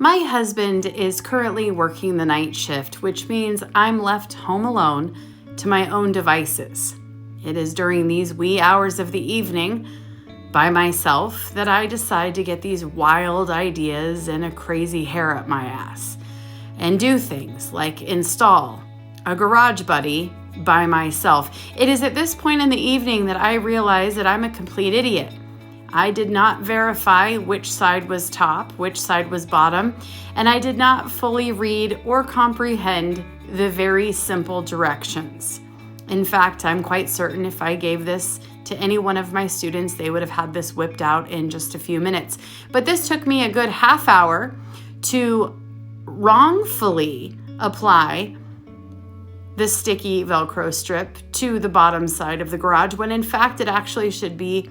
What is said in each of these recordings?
My husband is currently working the night shift, which means I'm left home alone to my own devices. It is during these wee hours of the evening by myself that I decide to get these wild ideas and a crazy hair up my ass and do things like install a garage buddy by myself. It is at this point in the evening that I realize that I'm a complete idiot. I did not verify which side was top, which side was bottom, and I did not fully read or comprehend the very simple directions. In fact, I'm quite certain if I gave this to any one of my students, they would have had this whipped out in just a few minutes. But this took me a good half hour to wrongfully apply the sticky Velcro strip to the bottom side of the garage, when in fact it actually should be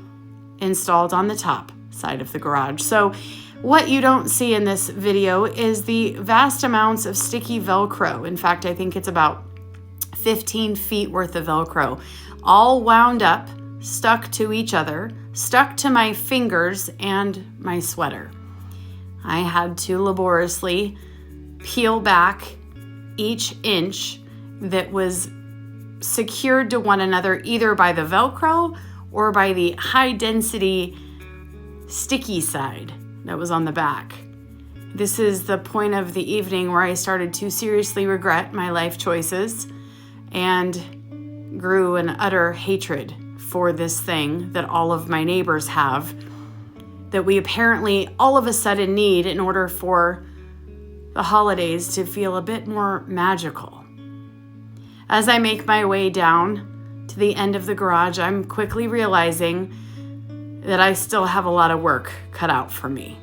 installed on the top side of the garage. So what you don't see in this video is the vast amounts of sticky Velcro. In fact, I think it's about 15 feet worth of Velcro, all wound up, stuck to each other, stuck to my fingers and my sweater. I had to laboriously peel back each inch that was secured to one another, either by the Velcro or by the high density sticky side that was on the back. This is the point of the evening where I started to seriously regret my life choices and grew an utter hatred for this thing that all of my neighbors have, that we apparently all of a sudden need in order for the holidays to feel a bit more magical. As I make my way down to the end of the garage, I'm quickly realizing that I still have a lot of work cut out for me.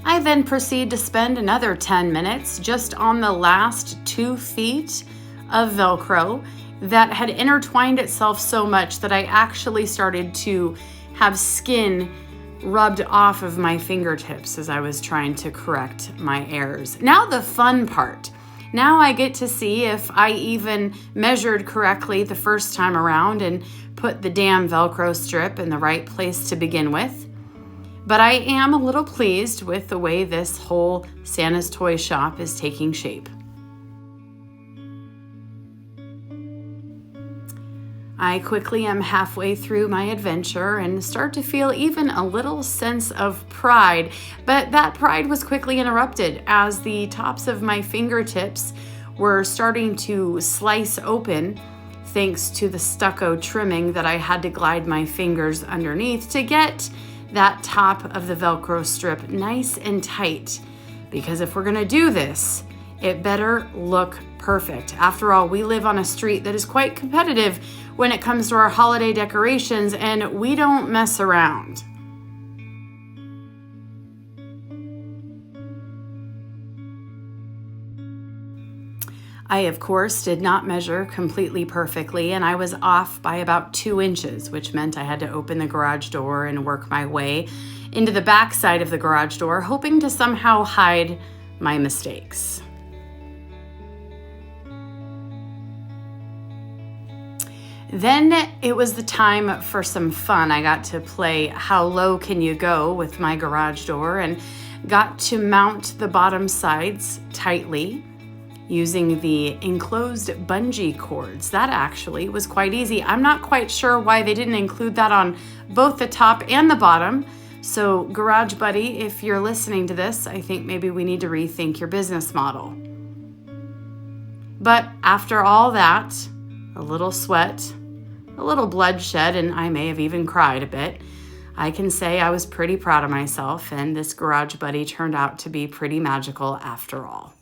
I then proceed to spend another 10 minutes just on the last 2 feet of Velcro that had intertwined itself so much that I actually started to have skin rubbed off of my fingertips as I was trying to correct my errors. Now the fun part. Now I get to see if I even measured correctly the first time around and put the damn Velcro strip in the right place to begin with. But I am a little pleased with the way this whole Santa's toy shop is taking shape. I quickly am halfway through my adventure and start to feel even a little sense of pride, but that pride was quickly interrupted as the tops of my fingertips were starting to slice open thanks to the stucco trimming that I had to glide my fingers underneath to get that top of the Velcro strip nice and tight. Because if we're gonna do this, it better look perfect. After all, we live on a street that is quite competitive when it comes to our holiday decorations, and we don't mess around. I, of course, did not measure completely perfectly, and I was off by about 2 inches, which meant I had to open the garage door and work my way into the back side of the garage door, hoping to somehow hide my mistakes. Then it was the time for some fun. I got to play How Low Can You Go with my garage door and got to mount the bottom sides tightly using the enclosed bungee cords. That actually was quite easy. I'm not quite sure why they didn't include that on both the top and the bottom. So Garage Buddy, if you're listening to this, I think maybe we need to rethink your business model. But after all that, a little sweat, a little bloodshed, and I may have even cried a bit, I can say I was pretty proud of myself, and this Garage Buddy turned out to be pretty magical after all.